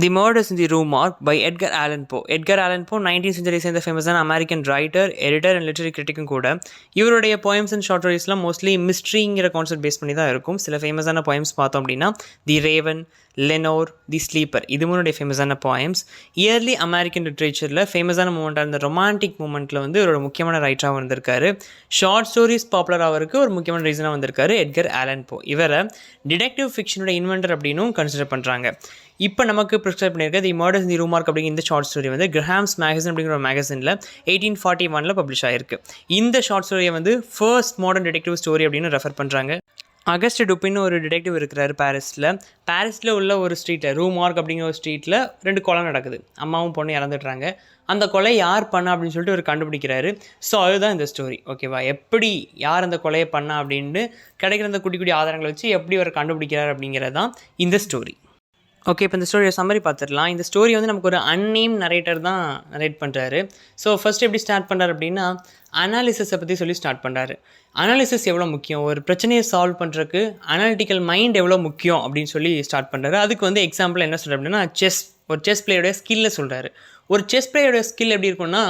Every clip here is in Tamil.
The murders in the Rue Morgue by Edgar Allan Poe. Edgar Allan Poe 19th century சேர்ந்த ஃபேமஸான American writer, editor and literary கிரிட்டிக்கும் கூட. இவருடைய போயம்ஸ் அண்ட் ஷார்ட் ஸ்டோரிஸ்லாம் மோஸ்ட்லி மிஸ்ட்ரிங்கிற கான்செப்ட் பேஸ் பண்ணி தான் இருக்கும். சில ஃபேமஸான போயம்ஸ் பார்த்தோம் அப்படின்னா the raven, Lenore, the sleeper, இது மூணுடைய ஃபேமஸான போயம்ஸ். இயர்லி அமெரிக்கன் லிட்ரேச்சரில் ஃபேமஸான மூமெண்ட்டாக இருந்த ரொமான்டிக் மூமெண்ட்டில் வந்து ஒரு முக்கியமான ரைட்டராக வந்திருக்காரு. ஷார்ட் ஸ்டோரிஸ் பாப்புலர் ஆகிறதுக்கு ஒரு முக்கியமான ரீசனாக வந்திருக்காரு எட்கர் ஆலன் போ. இவரை டிடெக்டிவ் ஃபிக்ஷனோட இன்வென்டர் அப்படின்னும் கன்சிடர் பண்ணுறாங்க. இப்போ நமக்கு ப்ரிஸ்கிரைப் பண்ணியிருக்க the murders in the Rue Morgue அப்படிங்கிற இந்த ஷார்ட் ஸ்டோரி வந்து கிரஹாம்ஸ் மேகசின் அப்படிங்கிற ஒரு மேகசினில் 1841 பப்ளிஷ் ஆயிருக்கு. இந்த ஷார்ட் ஸ்டோரியை வந்து ஃபர்ஸ்ட் மாடர்ன் டிடெக்டிவ் ஸ்டோரி அப்படின்னு ரெஃபர் பண்ணுறாங்க. அகஸ்ட் டுப்பின்னு ஒரு டிடெக்டிவ் இருக்கிறாரு பாரிஸில் உள்ள ஒரு ஸ்ட்ரீட்டில், ரூம் மார்க் அப்படிங்கிற ஒரு ஸ்ட்ரீட்டில் 2 கொலை நடக்குது. அம்மாவும் பொண்ணு இறந்துடுறாங்க. அந்த கொலை யார் பண்ணா அப்படின்னு சொல்லிட்டு அவர் கண்டுபிடிக்கிறாரு. ஸோ அதுதான் இந்த ஸ்டோரி. ஓகேவா? எப்படி யார் அந்த கொலையை பண்ணா அப்படின்னு கிடைக்கிற அந்த குட்டி குட்டி ஆதாரங்களை வச்சு எப்படி அவர் கண்டுபிடிக்கிறார் அப்படிங்கிறது தான் இந்த ஸ்டோரி. ஓகே, இப்போ இந்த ஸ்டோரியை சம்மரி பார்த்துடலாம். இந்த ஸ்டோரி வந்து நமக்கு ஒரு அன்னேம் நரேட்டர் தான் நரேட் பண்ணுறாரு. ஸோ ஃபர்ஸ்ட் எப்படி ஸ்டார்ட் பண்ணுறாரு அப்படின்னா அனாலிசிஸை பற்றி சொல்லி ஸ்டார்ட் பண்ணுறாரு. அனாலிசிஸ் எவ்வளோ முக்கியம், ஒரு பிரச்சனையை சால்வ் பண்ணுறதுக்கு அனாலிட்டிக்கல் மைண்ட் எவ்வளோ முக்கியம் அப்படின்னு சொல்லி ஸ்டார்ட் பண்ணுறாரு. அதுக்கு வந்து எக்ஸாம்பிள் என்ன சொல்கிறார் அப்படின்னா ஒரு செஸ் பிளேயோட ஸ்கில்லை சொல்கிறாரு. ஒரு செஸ் பிளேயோட ஸ்கில் எப்படி இருக்கும்னா,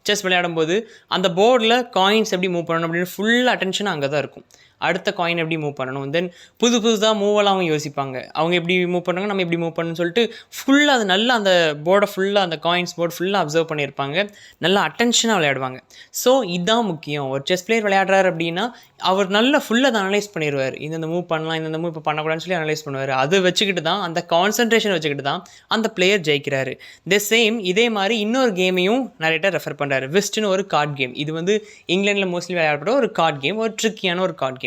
செஸ் விளையாடும்போது அந்த போர்டில் காயின்ஸ் எப்படி மூவ் பண்ணணும் அப்படின்னு ஃபுல் அட்டென்ஷன் அங்கே தான் இருக்கும். அடுத்த காயின் எப்படி மூவ் பண்ணணும், தென் புதுசாக மூவெல்லாம் அவங்க யோசிப்பாங்க. அவங்க எப்படி மூவ் பண்ணுறாங்க, நம்ம எப்படி மூவ் பண்ணணும்னு சொல்லிட்டு ஃபுல்லாக அது நல்லா அந்த போர்டை ஃபுல்லாக அந்த காயின்ஸ் போர்டு ஃபுல்லாக அப்சர்வ் பண்ணியிருப்பாங்க. நல்லா அட்டென்ஷனாக விளையாடுவாங்க. ஸோ இதுதான் முக்கியம். ஒரு செஸ் பிளேயர் விளையாடுறாரு அப்படின்னா அவர் நல்லா ஃபுல்லாக அதை அனலைஸ் பண்ணிடுவார். இந்த மூவ் பண்ணலாம், இந்த மூவ் இப்போ பண்ணக்கூடாதுன்னு சொல்லி அனலைஸ் பண்ணுவார். அது வச்சுக்கிட்டு தான், அந்த கான்சன்ட்ரேஷன் வச்சுக்கிட்டு தான் அந்த பிளேயர் ஜெயிக்கிறாரு. இதே மாதிரி இன்னொரு கேமையும் நிறைய ரெஃபர் பண்ணுறாரு. விஸ்ட்னு ஒரு கார்டு கேம். இது வந்து இங்கிலாண்டில் மோஸ்ட்லி விளையாடப்படுற ஒரு கார்டு கேம், ஒரு ட்ரிக்கியான ஒரு கார்டு கேம்.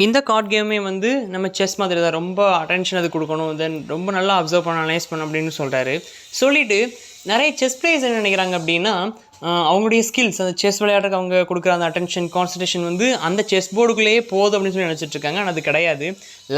இந்த கார்ட் கேமே வந்து நம்ம செஸ் மாதிரி தான், ரொம்ப அட்டென்ஷன் அது கொடுக்கணும், தென் ரொம்ப நல்லா அப்சர்வ் பண்ண அனலைஸ் பண்ணணும் அப்படின்னு சொல்லிட்டு நிறைய செஸ் பிளேயர்ஸ் என்ன நினைக்கிறாங்க அப்படின்னா அவங்களுடைய ஸ்கில்ஸ், அந்த செஸ் விளையாடுறதுக்கு அவங்க கொடுக்குற அந்த அட்டென்ஷன், கான்சன்ட்ரேஷன் வந்து அந்த செஸ் போர்டுக்குள்ளேயே போதும் அப்படின்னு சொல்லி நினச்சிட்டு இருக்காங்க. ஆனால் அது கிடையாது.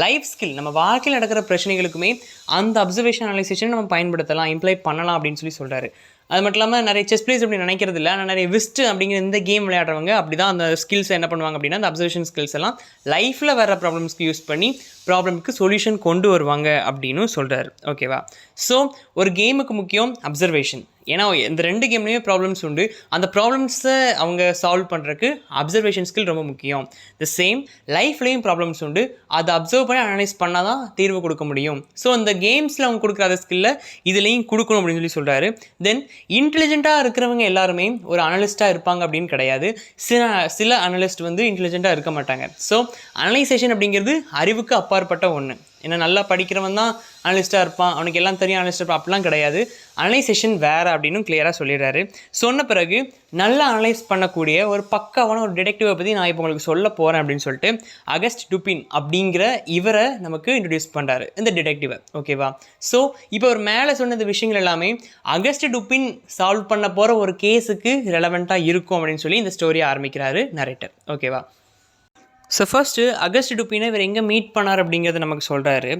லைஃப் ஸ்கில், நம்ம வாழ்க்கையில் நடக்கிற பிரச்சனைகளுக்குமே அந்த அப்சர்வேஷன் அனலைசேஷன் நம்ம பயன்படுத்தலாம், இம்ப்ளை பண்ணலாம் அப்படின்னு சொல்லி சொல்கிறாரு. அது மட்டும் இல்லாமல் நிறைய செஸ் பிளேயர்ஸ் அப்படி நினைக்கிறது இல்லை. ஆனால் நிறைய விஸ்ட் அப்படிங்கிற இந்த கேம் விளையாடுறவங்க அப்படி தான் அந்த ஸ்கில்ஸை என்ன பண்ணுவாங்க அப்படின்னா அந்த அப்சர்வேஷன் ஸ்கில்ஸ் எல்லாம் லைஃப்பில் வர ப்ராப்ளம்ஸ்க்கு யூஸ் பண்ணி ப்ராப்ளம்க்கு சொல்யூஷன் கொண்டு வருவாங்க அப்படின்னு சொல்கிறாரு. ஓகேவா? ஸோ ஒரு கேமுக்கு முக்கியம் அப்சர்வேஷன். ஏன்னா இந்த 2 கேம்லேயுமே ப்ராப்ளம்ஸ் உண்டு. அந்த ப்ராப்ளம்ஸை அவங்க சால்வ் பண்ணுறதுக்கு அப்சர்வேஷன் ஸ்கில் ரொம்ப முக்கியம். லைஃப்லேயும் ப்ராப்ளம்ஸ் உண்டு. அதை அப்சர்வ் பண்ணி அனலைஸ் பண்ணால் தான் தீர்வு கொடுக்க முடியும். ஸோ அந்த கேம்ஸில் அவங்க கொடுக்குற அந்த ஸ்கில்லை இதுலேயும் கொடுக்கணும் அப்படின்னு சொல்லி சொல்கிறாரு. தென் இன்டெலிஜென்ட்டாக இருக்கிறவங்க எல்லாருமே ஒரு அனலிஸ்ட்டாக இருப்பாங்க அப்படின்னு கிடையாது. சில அனலிஸ்ட் வந்து இன்டெலிஜென்ட்டாக இருக்க மாட்டாங்க. ஸோ அனலைசேஷன் அப்படிங்கிறது அறிவுக்கு அப்பாற்பட்ட ஒன்று. ஏன்னா நல்லா படிக்கிறவன் தான் அனலிஸ்ட்டாக இருப்பான், அவனுக்கு எல்லாம் தெரியும் அனலிஸ்ட் இருப்பான், அப்படிலாம் கிடையாது. அனலைசேஷன் வேறு அப்படின்னு கிளியராக சொல்லிடுறாரு. சொன்ன பிறகு நல்லா அனலைஸ் பண்ணக்கூடிய ஒரு பக்காவான ஒரு டிடெக்டிவை பற்றி நான் இப்போ உங்களுக்கு சொல்ல போகிறேன் அப்படின்னு சொல்லிட்டு அகஸ்ட் டுப்பின் அப்படிங்கிற இவரை நமக்கு இன்ட்ரடியூஸ் பண்ணுறாரு, இந்த டிடெக்டிவை. ஓகேவா? ஸோ இப்போ ஒரு மேலே சொன்ன இந்த விஷயங்கள் எல்லாமே அகஸ்ட் டுப்பின் சால்வ் பண்ண போகிற ஒரு கேஸுக்கு ரெலவெண்ட்டாக இருக்கும் அப்படின்னு சொல்லி இந்த ஸ்டோரியை ஆரம்பிக்கிறாரு நரேட்டர். ஓகேவா? ஸோ ஃபர்ஸ்ட்டு அகஸ்ட் டுப்பினை இவர் எங்கே மீட் பண்ணார் அப்படிங்கிறத நமக்கு சொல்கிறாரு.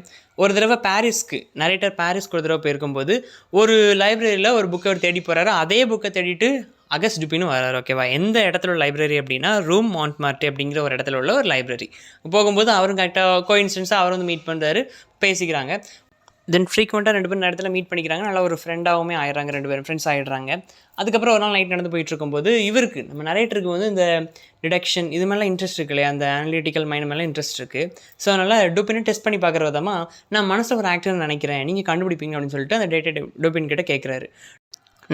ஒரு தடவை நரேட்டர் பாரிஸ்க்கு ஒரு தடவை போயிருக்கும்போது ஒரு லைப்ரரியில் ஒரு புக்கை அவர் தேடி போகிறாரு. அதே புக்கை தேடிட்டு அகஸ்ட் டுப்பினும் வராரு. ஓகேவா? எந்த இடத்துல உள்ள லைப்ரரி அப்படின்னா ரூம் மார்ட்டே அப்படிங்கிற ஒரு இடத்துல உள்ள ஒரு லைப்ரரி. போகும்போது அவரும் கரெக்டாக கோஇன்சிடென்ஸாக அவரும் வந்து மீட் பண்ணுறாரு, பேசிக்கிறாங்க. தென் ஃப்ரீக்வெண்ட்டாக 2 பேரும் இடத்துல மீட் பண்ணிக்கிறாங்க. நல்லா ஒரு ஃப்ரெண்டாகவுமே ஆயிடுறாங்க, 2 பேரும் ஃப்ரெண்ட்ஸ் ஆகிடுறாங்க. அதுக்கப்புறம் ஒரு நாள் நைட் நடந்து போயிட்டு இருக்கும்போது இவருக்கு, நம்ம நரேட்டருக்கு வந்து இந்த டிடெக்ஷன் இது மேலே இன்ட்ரெஸ்ட் இருக்கு இல்லையா, அந்த அனலிட்டிக்கல் மைண்ட் மேலே இன்ட்ரெஸ்ட் இருக்குது. ஸோ அதனால் டுப்பினை டெஸ்ட் பண்ணி பார்க்குற விதமாக நான் மனசில் ஒரு ஆக்டர் நினைக்கிறேன், நீங்கள் கண்டுபிடிப்பீங்க அப்படின்னு சொல்லிட்டு அந்த டுப்பின் கிட்ட கேட்குறாரு.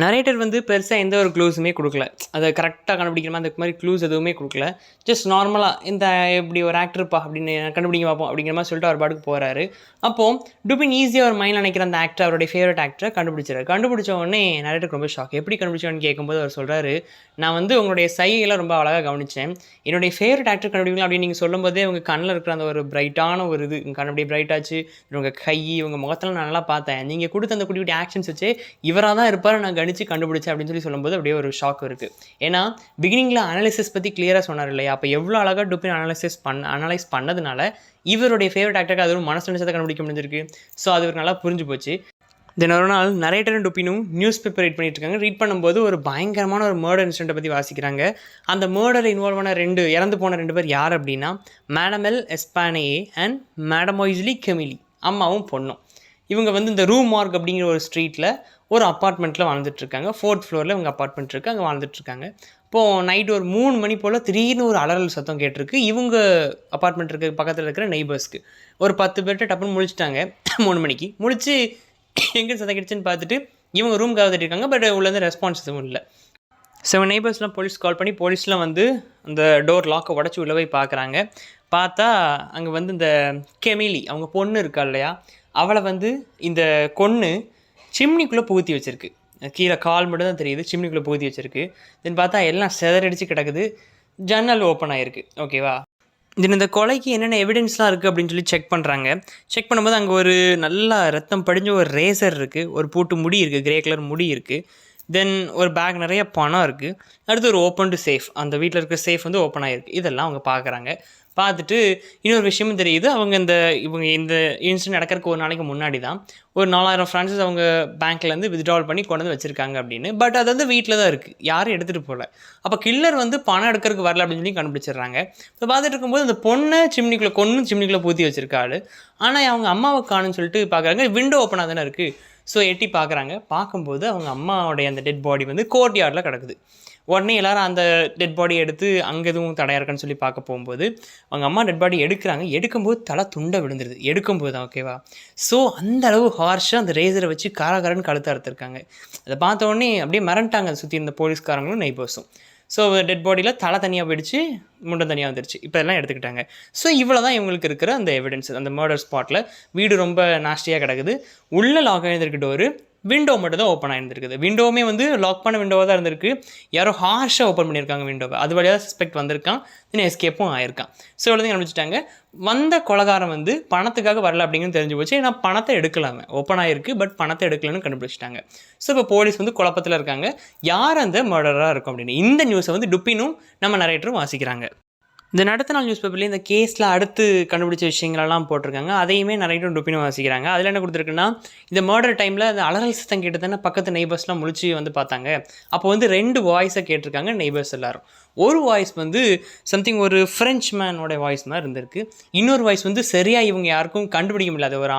நரேட்டர் வந்து பெருசாக எந்த ஒரு க்ளூஸுமே கொடுக்கல, அதை கரெக்டாக கண்டுபிடிக்கணுமா அந்த மாதிரி க்ளூஸ் எதுவுமே கொடுக்கல. ஜஸ்ட் நார்மலாக இந்த எப்படி ஒரு ஆக்டர்ப்பா அப்படின்னு கண்டுபிடிக்க பார்ப்போம் அப்படிங்கிற மாதிரி சொல்லிட்டு அவர் பாட்டுக்கு போகிறாரு. அப்போது டுப்பின் ஈஸியாக ஒரு மைண்ட் நினைக்கிற அந்த ஆக்டர், அவருடைய ஃபேவரட் ஆக்டரை கண்டுபிடிச்ச உடனே நரேட்டருக்கு ரொம்ப ஷாக். எப்படி கண்டுபிடிச்சோன்னு கேட்கும்போது அவர் சொல்கிறாரு, நான் வந்து உங்களுடைய சைகையெல்லாம் ரொம்ப அழகாக கவனித்தேன். என்னுடைய ஃபேவரட் ஆக்டர் கண்டுபிடிக்கலாம் அப்படின்னு நீங்கள் சொல்லும்போதே உங்கள் கண்ணில் இருக்கிற அந்த ஒரு பிரைட்டான ஒரு இது கண் அப்படியே பிரைட்டாச்சு. உங்கள் கை, உங்கள் முகத்தில் நான் நல்லா பார்த்தேன். நீங்கள் கொடுத்த அந்த குட்டி குட்டி ஆக்ஷன்ஸ் வச்சு இவராக தான் இருப்பார், நான் கண்டுபிடிச்சேன் அப்படின்னு சொல்லும்போது அப்படியே ஒரு ஷாக் இருக்குது. ஏன்னா பிகினிங்கில் அனாலிசிஸ் பற்றி கிளியராக சொன்னார் இல்லையா, அப்போ எவ்வளோ அழகாக டுப்பின் அனலைஸ் பண்ணதுனால இவருடைய ஃபேவரட் ஆக்டருக்கு அது ஒரு மனசு நினைச்சதை கண்டுபிடிக்க முடிஞ்சிருக்கு. ஸோ அது ஒரு நல்லா புரிஞ்சு போச்சு. தென் ஒரு நாள் நரேட்டரும் டுப்பினும் நியூஸ் பேப்பர் ரீட் பண்ணிட்டு இருக்காங்க. ரீட் பண்ணும்போது ஒரு பயங்கரமான ஒரு மர்டர் இன்சிடென்ட்டை பற்றி வாசிக்கிறாங்க. அந்த மர்டரில் இன்வால்வ் ஆன இறந்து போன 2 பேர் யார் அப்படின்னா மேடமெல் எஸ்பானே அண்ட் மேடமோய்ஸ்லி கெமிலி, அம்மாவும் பொண்ணும். இவங்க வந்து இந்த ரூம் மார்க் அப்படிங்கிற ஒரு ஸ்ட்ரீட்டில் ஒரு அப்பார்ட்மெண்ட்டில் வாழ்ந்துட்டுருக்காங்க. 4th ஃப்ளோரில் இவங்க அப்பார்ட்மெண்ட் இருக்குது, அங்கே வாழ்ந்துட்டுருக்காங்க. இப்போது நைட் ஒரு 3 மணி போல் திடீர்னு ஒரு அலறல் சத்தம் கேட்டிருக்கு இவங்க அப்பார்ட்மெண்ட் இருக்க பக்கத்தில் இருக்கிற நெய்பர்ஸ்க்கு. ஒரு 10 பேர்கிட்ட டப்புன்னு முழிச்சிட்டாங்க 3 மணிக்கு. முழிச்சு எங்கே சத்தம் கிடச்சுன்னு பார்த்துட்டு இவங்க ரூம் கதவு தட்டியிருக்காங்க. பட் உள்ளேருந்து ரெஸ்பான்ஸ் எதுவும் இல்லை. ஸோ நெய்பர்ஸ்லாம் போலீஸ் கால் பண்ணி போலீஸ்லாம் வந்து அந்த டோர் லாக்கை உடச்சி உள்ளே போய் பார்க்குறாங்க. பார்த்தா அங்கே வந்து இந்த கெமிலி அவங்க பொண்ணு இருக்கா இல்லையா, அவளை வந்து இந்த கொன்று சிம்னிக்குள்ளே புகுத்தி வச்சுருக்கு. கீழே கால் மட்டும் தான் தெரியுது, சிம்னிக்குள்ளே புகுத்தி வச்சுருக்கு. தென் பார்த்தா எல்லாம் செதறடிச்சு கிடக்குது, ஜன்னல் ஓப்பன் ஆகிருக்கு. ஓகேவா, தென் இந்த கொலைக்கு என்னென்ன எவிடன்ஸ்லாம் இருக்குது அப்படின்னு சொல்லி செக் பண்ணுறாங்க. செக் பண்ணும்போது அங்கே ஒரு நல்லா ரத்தம் படிஞ்ச ஒரு ரேசர் இருக்குது, ஒரு பூட்டு முடி இருக்குது, கிரே கலர் முடி இருக்குது. தென் ஒரு பேக் நிறைய பணம் இருக்குது. அடுத்து ஒரு ஓப்பன் டு சேஃப், அந்த வீட்டில் இருக்க சேஃப் வந்து ஓப்பன் ஆகிருக்கு. இதெல்லாம் அவங்க பார்க்குறாங்க. பார்த்துட்டு இன்னொரு விஷயமும் தெரியுது, இவங்க இந்த இன்சிடென்ட் நடக்கிறதுக்கு ஒரு நாளைக்கு முன்னாடி தான் ஒரு 4000 ஃப்ரான்சஸ் அவங்க பேங்க்லேருந்து வித்ட்ராவல் பண்ணி கொண்டு வந்து வச்சுருக்காங்க அப்படின்னு. பட் அது வந்து வீட்டில் தான் இருக்குது, யாரும் எடுத்துகிட்டு போகல. அப்போ கில்லர் வந்து பணம் எடுக்கிறதுக்கு வரல அப்படின்னு சொல்லி கண்டுபிடிச்சிடுறாங்க. இப்போ பார்த்துட்டு இருக்கும்போது அந்த பொண்ணை சிம்னிக்குள்ளே பூத்தி வச்சிருக்காள். ஆனால் அவங்க அம்மாவை காணுன்னு சொல்லிட்டு பார்க்குறாங்க. விண்டோ ஓப்பனாக தானே இருக்குது. ஸோ எட்டி பார்க்குறாங்க. பார்க்கும்போது அவங்க அம்மாவோடைய அந்த டெட் பாடி வந்து கோர்ட் யார்டில் கிடக்குது. உடனே எல்லோரும் அந்த டெட் பாடி எடுத்து அங்கே எதுவும் தடையாக இருக்கான்னு சொல்லி பார்க்க போகும்போது அவங்க அம்மா டெட் பாடி எடுக்கிறாங்க. எடுக்கும்போது தலை துண்டை விழுந்துருது, எடுக்கும்போது தான். ஓகேவா, ஸோ அந்த அளவு ஹார்ஷாக அந்த ரேசரை வச்சு காராகாரன்னு கழுத்தை அறுத்துருக்காங்க. அதை பார்த்த உடனே அப்படியே மிரண்டாங்க அதை சுற்றி இருந்த போலீஸ்காரங்களும் நெய்பர்ஸும். ஸோ டெட் பாடியில் தலை தனியாக போயிடுச்சு, முண்டை தனியாக வந்துடுச்சு. இப்போ எல்லாம் எடுத்துக்கிட்டாங்க. ஸோ இவ்வளோ தான் இவங்களுக்கு இருக்கிற அந்த எவிடன்ஸ். அந்த மர்டர் ஸ்பாட்டில் வீடு ரொம்ப நாஸ்டியாக கிடக்குது. உள்ளே லாக் ஆகியிருந்துருக்கு டோரு, விண்டோ மட்டும் தான் ஓப்பன் ஆகிருந்துருக்குது. விண்டோவுமே வந்து லாக் பண்ண விண்டோவாக தான் இருந்திருக்கு. யாரோ ஹார்ஷாக ஓப்பன் பண்ணியிருக்காங்க விண்டோவை. அது வழியாக சஸ்பெக்ட் வந்திருக்கான், இன்னும் எஸ்கேப்பும் ஆயிருக்கான். ஸோ இவ்வளோதையும் ஆரம்பிச்சிட்டாங்க. வந்த கொலகாரம் வந்து பணத்துக்காக வரல அப்படிங்கிறது தெரிஞ்சு போச்சு. ஏன்னா பணத்தை எடுக்கலாமே, ஓப்பன் ஆகிருக்கு, பட் பணத்தை எடுக்கலன்னு கண்டுபிடிச்சிட்டாங்க. ஸோ இப்போ போலீஸ் வந்து குழப்பத்தில் இருக்காங்க, யார் அந்த மர்டராக இருக்கும் அப்படின்னு. இந்த நியூஸை வந்து டுப்பினும் நம்ம நரேட்டரும் வாசிக்கிறாங்க. இந்த அடுத்த நாள் நியூஸ் பேப்பர்லேயே இந்த கேஸில் அடுத்து கண்டுபிடிச்ச விஷயங்களெல்லாம் போட்டிருக்காங்க. அதையுமே நிறைய டுப்பினும் வாசிக்கிறாங்க. அதில் என்ன கொடுத்துருக்குன்னா, இந்த மர்டர் டைமில் அந்த அலறல் சத்தம் கேட்டு தானே பக்கத்து நெய்பர்ஸ்லாம் முழிச்சு வந்து பார்த்தாங்க. அப்போ வந்து 2 வாய்ஸை கேட்டிருக்காங்க நெய்பர்ஸ் எல்லாரும். ஒரு வாய்ஸ் வந்து சம்திங் ஒரு ஃப்ரெஞ்ச் மேனோட வாய்ஸ் மாதிரி இருந்திருக்கு. இன்னொரு வாய்ஸ் வந்து சரியாக இவங்க யாருக்கும் கண்டுபிடிக்க முடியல. அது ஒரு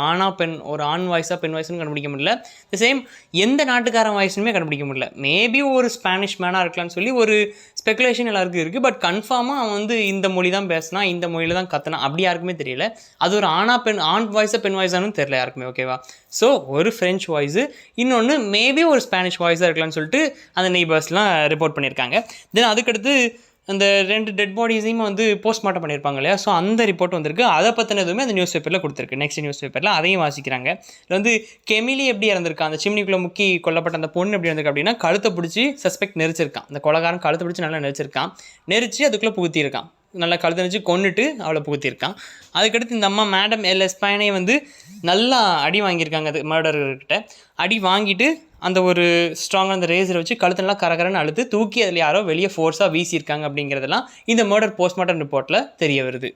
ஒரு ஆண் வாய்ஸாக பெண் வாய்ஸ்னு கண்டுபிடிக்க முடியல. த சேம் எந்த நாட்டுக்காரன் வாய்ஸ்னுமே கண்டுபிடிக்க முடியல. மேபி ஒரு ஸ்பானிஷ் மேனாக இருக்கலாம்னு சொல்லி ஒரு ஸ்பெகுலேஷன் எல்லாருக்கும் இருக்குது. பட் கன்ஃபார்மாக அவன் வந்து இந்த மொழி தான் பேசினா, இந்த மொழியில் தான் கத்தனா, அப்படி யாருக்குமே தெரியல. அது ஒரு ஆண் வாய்ஸாக பெண் வாய்ஸானு தெரியல யாருக்குமே. ஓகேவா, ஸோ ஒரு ஃப்ரெஞ்ச் வாய்ஸு, இன்னொன்று மேபி ஒரு ஸ்பானிஷ் வாய்ஸாக இருக்கலாம்னு சொல்லிட்டு அந்த நெய்பர்ஸ்லாம் ரிப்போர்ட் பண்ணியிருக்காங்க. தென் அதுக்கடுத்து அந்த 2 டெட் பாடிஸையும் வந்து போஸ்ட்மார்ட்டம் பண்ணியிருப்பாங்க இல்லையா, ஸோ அந்த ரிப்போர்ட் வந்திருக்கு. அதை பற்றினதுமே அந்த நியூஸ் பேப்பரில் கொடுத்துருக்கு. நெக்ஸ்ட் நியூஸ் பேப்பரில் அதையும் வாசிக்கிறாங்க. இதில் வந்து கெமிலி எப்படி இறந்துருக்கா, அந்த சிம்னிக்குள்ளே முக்கி கொல்லப்பட்ட அந்த பொண்ணு எப்படி இருந்திருக்கு அப்படின்னா, கழுத்தை பிடிச்சி சஸ்பெக்ட் நெரிச்சிருக்கான். அந்த கொலகாரன் கழுத்தை பிடிச்சி நல்லா நெரிச்சிருக்கான். நெரிச்சு அதுக்குள்ளே புகுத்தியிருக்கான். நல்லா கழுத்தை நெரிச்சு கொன்னுட்டு அவளை புகுத்தியிருக்கான். அதுக்கடுத்து இந்த அம்மா மேடம் எஸ்பைனை வந்து நல்லா அடி வாங்கியிருக்காங்க. அது மர்டர்கிட்ட அடி வாங்கிட்டு அந்த ஒரு ஸ்ட்ராங்காக அந்த ரேசரை வச்சு கழுத்தெல்லாம் கரகரன்னு அழுத்து தூக்கி அதில் யாரோ வெளியே ஃபோர்ஸாக வீசியிருக்காங்க அப்படிங்கிறதெல்லாம் இந்த மர்டர் போஸ்ட்மார்ட்டம் ரிப்போர்ட்டில் தெரிய வருது.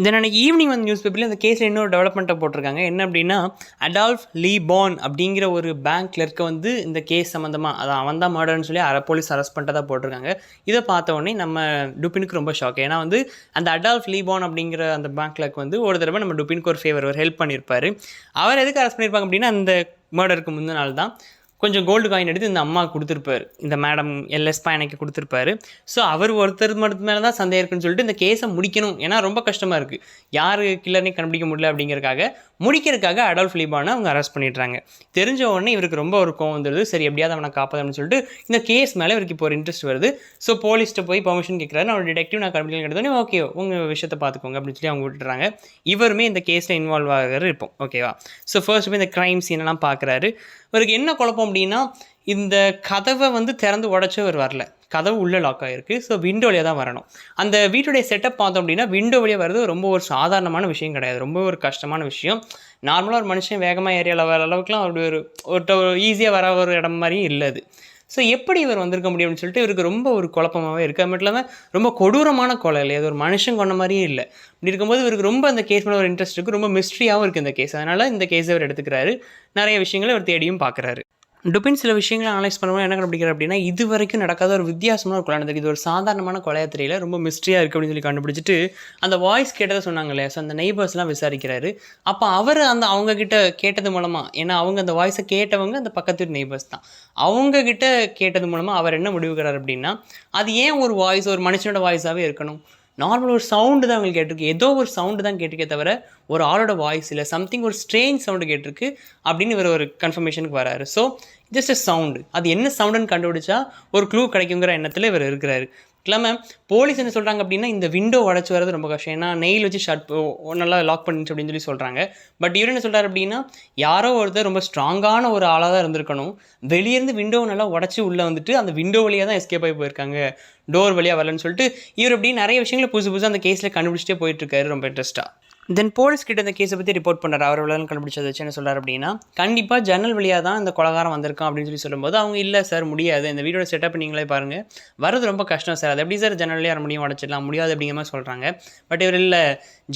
தென் அன்றைக்கி ஈவினிங் வந்து நியூஸ் பேப்பரில் இந்த கேஸில் இன்னொரு டெவலப்மெண்ட்டை போட்டிருக்காங்க. என்ன அப்படின்னா, அடால்ஃப் லீ பான் அப்படிங்கிற ஒரு பேங்க் கிளர்க்கை வந்து இந்த கேஸ் சம்மந்தமாக அதை அவன் தான் மர்டர்னு சொல்லி போலீஸ் அரெஸ்ட் பண்ணிட்டதாக போட்டிருக்காங்க. இதை பார்த்த உடனே நம்ம டுப்பினுக்கு ரொம்ப ஷாக். ஏன்னா வந்து அந்த அடால்ஃப் லீ பான் அப்படிங்கிற அந்த பேங்க் கிளர்க் வந்து ஒரு தடவை நம்ம டுப்பினுக்கு ஒரு ஹெல்ப் பண்ணியிருப்பார். அவர் எதுக்கு அரெஸ்ட் பண்ணியிருப்பாங்க அப்படின்னா, அந்த மர்டருக்கு முந்தின நாள் தான் கொஞ்சம் கோல்டு காயின் எடுத்து இந்த அம்மா கொடுத்துருப்பார், இந்த மேடம் எஸ்பைனைக்கு கொடுத்துருப்பாரு. ஸோ அவர் ஒருத்தர் மட்டும் மேலே தான் சந்தேகம் இருக்குன்னு சொல்லிட்டு இந்த கேஸை முடிக்கணும். ஏன்னா ரொம்ப கஷ்டமாக இருக்குது, யார் கில்லர்னே கண்டுபிடிக்க முடியல அப்படிங்கிறதுக்காக முடிக்கிறதுக்காக அடால்ஃப் லீ பானை அவங்க அரெஸ்ட் பண்ணிடுறாங்க. தெரிஞ்ச உடனே இவருக்கு ரொம்ப ஒரு கோவம் வந்துடுது. சரி எப்படியாவது அவனை காப்பாற்றணும்னு சொல்லிட்டு இந்த கேஸ் மேலே இவருக்கு இப்போ ஒரு இன்ட்ரெஸ்ட் வருது. ஸோ போலீஸ்ட்டு போய் பெர்மிஷன் கேட்குறாரு. நான் டிடெக்டிவ் நான் கண்டுபிடிக்க எடுத்தோன்னே ஓகே உங்கள் விஷயத்தை பார்த்துக்கோங்க அப்படின்னு சொல்லி அவங்க விட்டுறாங்க. இவருமே இந்த கேஸில் இன்வால்வ் ஆகிற இருப்போம். ஓகேவா, ஸோ ஃபர்ஸ்ட் போய் இந்த க்ரைம் சீனெல்லாம் பார்க்குறாரு. இவருக்கு என்ன குழப்பம் அப்படின்னா, இந்த கதவை வந்து திறந்து உடச்சவர் வரல, கதவு உள்ளே லாக் ஆகிருக்கு. ஸோ விண்டோ வழியாக தான் வரணும். அந்த வீட்டுடைய செட்டப் பார்த்தோம் அப்படின்னா விண்டோ வழியாக வர்றது ரொம்ப ஒரு சாதாரணமான விஷயம் கிடையாது, ரொம்ப ஒரு கஷ்டமான விஷயம். நார்மலாக ஒரு மனுஷன் வேகமாக ஏரியாவில் வர அளவுக்குலாம் அப்படி ஒரு ஈஸியாக வர ஒரு இடம் மாதிரியும் இல்லை அது. ஸோ எப்படி இவர் வந்திருக்க முடியும் அப்படின்னு சொல்லிட்டு இவருக்கு ரொம்ப ஒரு குழப்பமாகவே இருக்குது. அது மட்டும் இல்லாமல் ரொம்ப கொடூரமான கொலை இல்லை, அது ஒரு மனுஷன் கொண்ட மாதிரியே இல்லை. இப்படி இருக்கும்போது இவருக்கு ரொம்ப அந்த கேஸ் மேலே ஒரு இன்ட்ரெஸ்ட் இருக்குது, ரொம்ப மிஸ்ட்ரியாகவும் இருக்குது இந்த கேஸ். அதனால் இந்த கேஸை அவர் எடுத்துக்கிறாரு. நிறைய விஷயங்களை அவர் தேடியும் பார்க்குறாரு. டுபின் சில விஷயங்களை அனலைஸ் பண்ணும்போது என்ன கண்டுபிடிக்கிறார் அப்படின்னா, இது வரைக்கும் நடக்காத ஒரு வித்தியாசமான ஒரு கொலை நடந்திருக்கு. இது ஒரு சாதாரணமான கொலையா தெரியல. ரொம்ப மிஸ்ட்ரியா இருக்கு அப்படின்னு சொல்லி கண்டுபிடிச்சிட்டு, அந்த வாய்ஸ் கேட்டத சொன்னாங்க இல்லையா? ஸோ அந்த நெய்பர்ஸ்லாம் விசாரிக்கிறாரு. அப்ப அவரு அவங்க கிட்ட கேட்டது மூலமா, ஏன்னா அவங்க அந்த வாய்ஸ கேட்டவங்க அந்த பக்கத்து வீட்டு நெய்பர்ஸ் தான். அவங்க கிட்ட கேட்டது மூலமா அவர் என்ன முடிவுக்கிறார் அப்படின்னா, அது ஏன் ஒரு வாய்ஸ் ஒரு மனுஷனோட வாய்ஸாவே இருக்கணும்? நார்மல் ஒரு சவுண்டு தான் அவங்களுக்கு கேட்டிருக்கு. ஏதோ ஒரு சவுண்டு தான் கேட்டிருக்கே தவிர, ஒரு ஆளோட வாய்ஸ் இல்ல. சம்திங் ஒரு ஸ்ட்ரேஞ்ச் சவுண்டு கேட்டிருக்கு அப்படின்னு இவர் ஒரு கன்ஃபர்மேஷனுக்கு வராரு. So just a sound. அது என்ன சவுண்டுன்னு கண்டுபிடிச்சா ஒரு க்ளூ கிடைக்குங்கிற எண்ணத்துல இவர் இருக்கிறாரு. இல்லாம போலீஸ் என்ன சொல்றாங்க அப்படின்னா, இந்த விண்டோ உடைச்சு வர்றது ரொம்ப கஷ்டம். ஏன்னா நெயில் வச்சு நல்லா லாக் பண்ணிச்சு அப்படின்னு சொல்லி சொல்றாங்க. பட் இவர் என்ன சொல்றாரு அப்படின்னா, யாரோ ஒருத்தர் ரொம்ப ஸ்ட்ராங்கான ஒரு ஆளா தான் இருந்திருக்கணும். வெளியேருந்து விண்டோவை நல்லா உடைச்சு உள்ள வந்துட்டு அந்த விண்டோ வழியா தான் எஸ்கேப் ஆகி போயிருக்காங்க. டோர் வழியா வரலன்னு சொல்லிட்டு இவர் இப்படி நிறைய விஷயங்களை புதுசு புதுசாக அந்த கேஸில் கண்டுபிடிச்சிட்டே போயிட்டு இருக்காரு ரொம்ப இன்ட்ரெஸ்ட்டாக. தென் போலீஸ் கிட்ட இந்த கேஸை பற்றி ரிப்போர்ட் பண்ணுறாரு. அவர் எவ்வளோ கண்டுபிடிச்சதை வச்சு என்ன சொல்கிறார் அப்படின்னா, கண்டிப்பாக ஜன்னல் வழியாக தான் இந்த கொலகாரம் வந்திருக்கான் அப்படின்னு சொல்லி சொல்லும்போது அவங்க இல்லை சார் முடியாது, இந்த வீடோட செட்டப் நீங்களே பாருங்கள், வரது ரொம்ப கஷ்டம் சார், அது எப்படி சார் ஜன்னல் வழியாக முடியும் உடச்சிடலாம் முடியாது அப்படிங்கிற மாதிரி சொல்கிறாங்க. பட் இவர் இல்லை,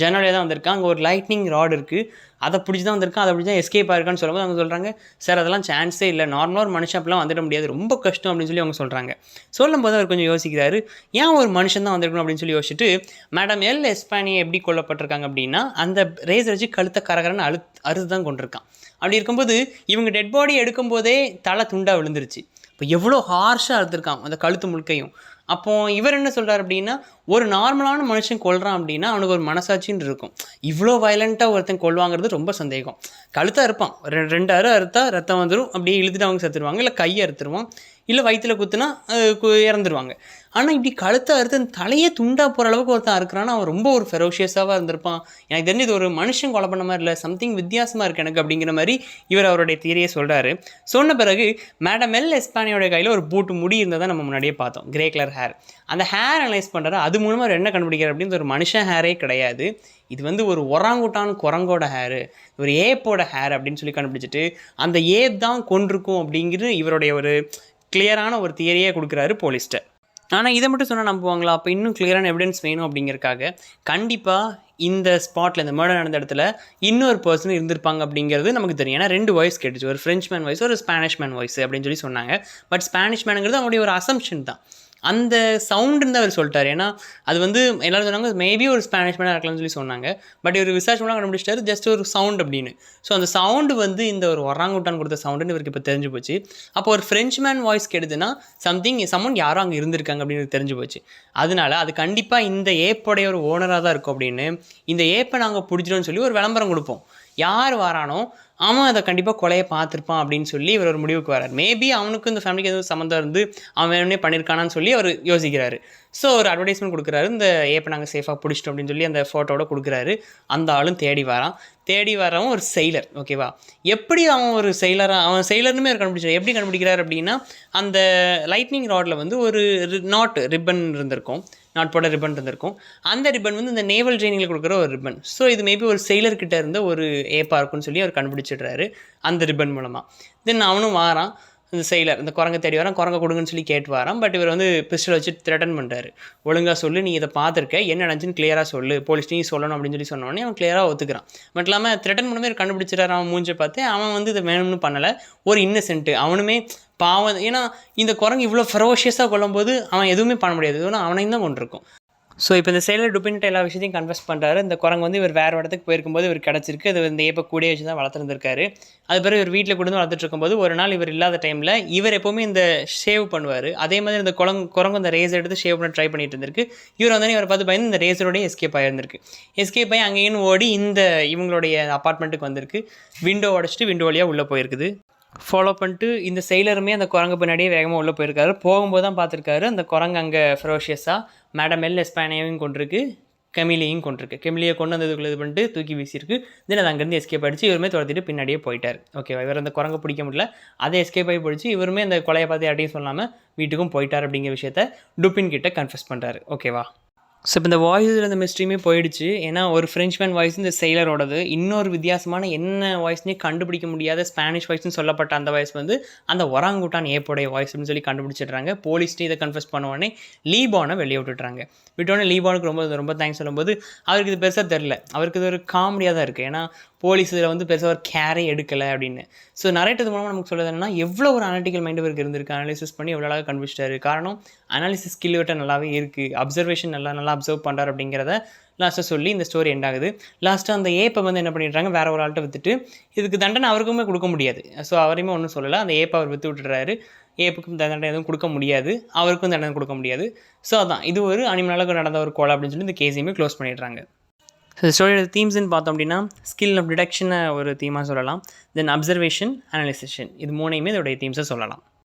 ஜன்னல் வழியாக தான் வந்திருக்கான், அங்கே ஒரு லைட்னிங் ராட் இருக்குது, அதை பிடிச்சி தான் வந்திருக்கான், அதை பிடிச்சி தான் எஸ்கேப் ஆயிருக்கான்னு சொல்லும்போது அவங்க சொல்கிறாங்க, சார் அதெல்லாம் சான்ஸே இல்லை, நார்மலாக ஒரு மனுஷன் அப்படிலாம் வந்துட முடியாது, ரொம்ப கஷ்டம் அப்படின்னு சொல்லி அவங்க சொல்கிறாங்க. சொல்லும்போது அவர் கொஞ்சம் யோசிக்கிறாரு, ஏன் ஒரு மனுஷன் தான் வந்திருக்கணும் அப்படின்னு சொல்லி யோசிச்சுட்டு, மேடம் எல் எஸ்பானியை எப்படி கொல்லப்பட்டிருக்காங்க அப்படின்னா, அந்த ரேசர் வச்சு கழுத்தை கரகரன்னு அறுத்து தான் கொண்டிருக்கான். அப்படி இருக்கும்போது இவங்க டெட் பாடி எடுக்கும்போதே தலை துண்டாக விழுந்துருச்சு. இப்போ எவ்வளோ ஹார்ஷாக அறுத்துருக்கான் அந்த கழுத்து முழுக்கையும். அப்போது இவர் என்ன சொல்கிறார் அப்படின்னா, ஒரு நார்மலான மனுஷன் கொல்றான் அப்படின்னா அவனுக்கு ஒரு மனசாட்சின்னு இருக்கும். இவ்வளோ வயலண்ட்டாக ஒருத்தன் கொல்வாங்கிறது ரொம்ப சந்தேகம். கழுத்தாக இருப்பான், ரெண்டு அறு அறுத்தா ரத்தம் வந்துடும், அப்படியே இழுத்துட்டு அவங்க செத்துருவாங்க, இல்லை கையை அறுத்துருவான், இல்லை வயிற்றுல குத்துனா இறந்துருவாங்க. ஆனால் இப்படி கழுத்தை அறுத்து தலையே துண்டா போகிற அளவுக்கு ஒருத்தன் அறுக்கிறான்னா அவன் ரொம்ப ஒரு ஃபெரோஷியஸாக இருந்திருப்பான். எனக்கு தெரிஞ்சு இது ஒரு மனுஷன் கொலை பண்ண மாதிரி இல்லை, சம்திங் வித்தியாசமாக இருக்குது எனக்கு அப்படிங்கிற மாதிரி இவர் அவருடைய தியரியை சொல்கிறாரு. சொன்ன பிறகு மேடம் எல் எஸ்பானியோட கையில் ஒரு பூட்டு முடி இருந்ததை நம்ம முன்னாடியே பார்த்தோம், கிரே கலர் ஹேர். அந்த ஹேர் அனலைஸ் பண்ணுறாரு. அது மூலமாக அவர் என்ன கண்டுபிடிக்கிறார் அப்படின்னு, ஒரு மனுஷன் ஹேரே கிடையாது, இது வந்து ஒரு ஒராங்குட்டான் குரங்கோட ஹேரு, ஒரு ஏப்போட ஹேர் அப்படின்னு சொல்லி கண்டுபிடிச்சிட்டு அந்த ஏப் தான் கொண்டிருக்கும் அப்படிங்கிறது இவருடைய ஒரு கிளியரான ஒரு தியரியே கொடுக்குறாரு போலீஸ்ட்ட. ஆனால் இதை மட்டும் சொன்னால் நம்புவாங்களா? அப்போ இன்னும் கிளியரான எவிடன்ஸ் வேணும் அப்படிங்கிறக்காக கண்டிப்பாக இந்த ஸ்பாட்டில் இந்த மர்டர் நடந்த இடத்துல இன்னொரு பர்சன் இருந்திருப்பாங்க அப்படிங்கிறது நமக்கு தெரியும். ஏன்னா 2 வாய்ஸ் கேட்டுச்சு, ஒரு ஃப்ரெஞ்ச் மேன் வாய்ஸ், ஒரு ஸ்பானிஷ் மேன் வாய்ஸ் அப்படின்னு சொல்லி சொன்னாங்க. பட் ஸ்பானிஷ் மேனுங்கிறது அவங்களுடைய ஒரு அசம்ஷன் தான், அந்த சவுண்டுன்னு தான் அவர் சொல்லிட்டார். ஏன்னா அது வந்து எல்லோரும் சொன்னாங்க மேபி ஒரு ஸ்பானிஷ் மேனாக இருக்கலாம்னு சொல்லி சொன்னாங்க. பட் இவர் விசாரிச்சு மூலம் கண்டுபிடிச்சிட்டாரு ஜஸ்ட் ஒரு சவுண்ட் அப்படின்னு. ஸோ அந்த சவுண்டு வந்து இந்த ஒரு ஒராங்குட்டான் கொடுத்த சவுண்டுன்னு இவருக்கு இப்போ தெரிஞ்சு போச்சு. அப்போ ஒரு ஃப்ரெஞ்ச் மேன் வாய்ஸ் கெடுதுன்னா சம்மன் யாரும் அங்கே இருந்திருக்காங்க அப்படின்னு தெரிஞ்சு போச்சு. அதனால அது கண்டிப்பாக இந்த ஏப்போடைய ஒரு ஓனராக தான் இருக்கும் அப்படின்னு, இந்த ஏப்பை நாங்கள் பிடிச்சிடும்னு சொல்லி ஒரு விளம்பரம் கொடுப்போம். யார் வரானோ அவன் அதை கண்டிப்பாக கொலையை பார்த்துருப்பான் அப்படின்னு சொல்லி இவர் ஒரு முடிவுக்கு வரார். மேபி அவனுக்கு இந்த ஃபேமிலிக்கு எதுவும் சம்மந்தம் இருந்து அவன் வேணும்னே பண்ணியிருக்கானான்னு சொல்லி அவர் யோசிக்கிறாரு. ஸோ ஒரு அட்வர்டைஸ்மெண்ட் கொடுக்குறாரு, இந்த ஏப்பை நாங்கள் சேஃபாக பிடிச்சிட்டோம் அப்படின்னு சொல்லி அந்த ஃபோட்டோவோட கொடுக்குறாரு. அந்த ஆளும் தேடி வரான். தேடி வரவன் ஒரு செயலர், ஓகேவா? எப்படி அவன் ஒரு செயலராக, அவன் செயலர்னுமே அவர் கண்டுபிடிச்சார். எப்படி கண்டுபிடிக்கிறார் அப்படின்னா, அந்த லைட்னிங் ராடில் வந்து ஒரு ரிப்பன் இருந்திருக்கும், நாட் போட ரிப்பன் இருந்திருக்கும். அந்த ரிப்பன் வந்து இந்த நேவல் ட்ரைனிங்கில் கொடுக்குற ஒரு ரிப்பன். ஸோ இது மேபி ஒரு செயலர்கிட்ட இருந்த ஒரு ஏப்பாக இருக்குன்னு சொல்லி அவர் கண்டுபிடிச்சிடுறாரு அந்த ரிப்பன் மூலமாக. தென் அவனும் வாரான், இந்த செயலர் இந்த குரங்கை தேடி வரான், குரங்கை கொடுங்கன்னு சொல்லி கேட்டு வரான். பட் இவர் வந்து பிஸ்டல் வச்சு த்ரெட்டன் பண்ணுறாரு. ஒழுங்காக சொல்லு, நீ இதை பார்த்துருக்க, என்ன நடந்துச்சுன்னு கிளியராக சொல்லு, போலீஸ் நீ சொல்லணும் அப்படின்னு சொல்லி சொன்னோடனே அவன் கிளியராக ஒத்துக்கிறான். பட் இல்லாமல் த்ரெட்டன் பண்ணுமே கண்டுபிடிச்சிட்டாரு. அவன் மூஞ்சை பார்த்து அவன் வந்து இதை வேணும்னு பண்ணலை, ஒரு இன்னசென்ட்டு, அவனுமே பாவம். ஏன்னா இந்த குரங்கு இவ்வளோ ஃபெரோஷியஸாக கொள்ளும்போது அவன் எதுவுமே பண்ண முடியாது, ஏன்னா அவனையும் தான் கொண்டிருக்கும். ஸோ இப்போ இந்த செயலர் டுபின்ட்ட எல்லா விஷயத்தையும் கன்வெர்ஸ் பண்ணுறாரு. இந்த குரங்கு வந்து இவர் வேறு இடத்துக்கு போயிருக்கும்போது இவர் கிடச்சிருக்கு, அது இந்த ஏப்பை கூடயே வச்சு தான் வளர்த்துருந்துருக்காரு. அது பிறகு இவர் வீட்டில் கொண்டு வந்து வளர்த்துட்டு இருக்கும்போது ஒரு நாள் இவர் இல்லாத டைமில் இவர் எப்போவுமே இந்த ஷேவ் பண்ணுவார். அதே மாதிரி இந்த குரங்கு அந்த ரேசர் எடுத்து ஷேவ் பண்ண ட்ரை பண்ணிட்டு இருந்திருக்கு. இவர் வந்து இவரை பார்த்து பயந்து இந்த ரேசரோடய எஸ்கேப் ஆகிருந்திருக்கு. எஸ்கேப் ஆகி அங்கேயும் ஓடி இந்த இவங்களுடைய அப்பார்ட்மெண்ட்டுக்கு வந்திருக்கு. விண்டோ உடச்சிட்டு விண்டோ வழியாக உள்ளே போயிருக்குது. ஃபாலோ பண்ணிட்டு இந்த செயலருமே அந்த குரங்கு பின்னாடியே வேகமாக உள்ளே போயிருக்காரு. போகும்போது தான் பார்த்துருக்காரு அந்த குரங்கு அங்கே ஃபெரோஷியஸாக மேடம் எல் எஸ்பானியாவையும் கொண்டிருக்கு, கெமிலியையும் கொண்டிருக்கு. கெமிலியை கொண்டு வந்து இதுக்குள்ள இது பண்ணிட்டு தூக்கி வீசியிருக்கு. தென் அது அங்கேருந்து எஸ்கேப் ஆகிடுச்சு. இவருமே துரத்திட்டு பின்னாடியே போயிட்டார். ஓகேவா? இவர் அந்த குரங்கை பிடிக்க முடியல, அதை எஸ்கேப் ஆகி போயிடுச்சு. இவருமே அந்த கொலையை பார்த்து யார்ட்டையும் சொல்லாமல் வீட்டுக்கும் போயிட்டார் அப்படிங்கிற விஷயத்த டுபின் கிட்ட கன்ஃபஸ் பண்ணுறாரு. ஓகேவா? ஸோ இப்போ இந்த வாய்ஸில் இந்த மிஸ்ட்ரியுமே போயிடுச்சு. ஏன்னா ஒரு ஃப்ரெஞ்ச்மேன் வாய்ஸ் இந்த செயலரோடது, இன்னொரு வித்தியாசமான என்ன வாய்ஸ்னே கண்டுபிடிக்க முடியாத ஸ்பானிஷ் வாய்ஸ்னு சொல்லப்பட்ட அந்த வாய்ஸ் வந்து அந்த ஒராங்குட்டான் ஏப்போடைய வாய்ஸ் அப்படின்னு சொல்லி கண்டுபிடிச்சிடுறாங்க. போலீஸ்ட்டு இதை கன்ஃபஸ் பண்ணுவோடனே லீபானை வெளியே விட்டுட்றாங்க. விட்டோடனே லீபானுக்கு ரொம்ப ரொம்ப தேங்க்ஸ் சொல்லும்போது அவருக்கு இது பெருசாக தெரில, அவருக்கு இது ஒரு காமெடியாக தான் இருக்குது. ஏன்னா போலீஸ் இதில் வந்து பெருசாக ஒரு கேரே எடுக்கலை அப்படின்னு. ஸோ நரேட்டது மூலமாக நமக்கு சொல்கிறது என்னன்னா எவ்வளோ ஒரு அனாலிட்டிக்கல் மைண்ட் இவருக்கு இருந்திருக்கு, அனாலிசிஸ் பண்ணி எவ்வளோ அழகாக கண்டுபிடிச்சிட்டாரு. காரணம் அனாலிசிஸ் ஸ்கில் விட்ட நல்லாவே இருக்குது, அப்சர்வேஷன் நல்லா அப்சர்வ் பண்ணுறாரு அப்படிங்கிறத லாஸ்ட்டாக சொல்லி இந்த ஸ்டோரி எண்ட் ஆகுது. லாஸ்ட்டாக அந்த ஏப்பை வந்து என்ன பண்ணிடுறாங்க, வேறு ஒரு ஆள்கிட்ட விற்றுட்டு இதுக்கு தண்டனை அவருக்குமே கொடுக்க முடியாது. ஸோ அவரையுமே ஒன்றும் சொல்லலை, அந்த ஏப்பை அவர் விற்று விட்டுறாரு. ஏப்புக்கும் தண்டனை எதுவும் கொடுக்க முடியாது, அவருக்கும் தண்டனை கொடுக்க முடியாது. ஸோ அதான் இது ஒரு அனிமலாக நடந்த ஒரு கொலை அப்படின்னு சொல்லி இந்த கேஸையுமே க்ளோஸ் பண்ணிடுறாங்க. ஸோ ஸ்டோரியோட தீம்ஸ்ன்னு பார்த்தோம் அப்படின்னா ஸ்கில் ஆஃப் டிடெக்ஷனை ஒரு தீமாக சொல்லலாம், தென் அப்சர்வேஷன், அனலைசேஷன், இது மூணையுமே இதோடைய தீம்ஸை சொல்லலாம்.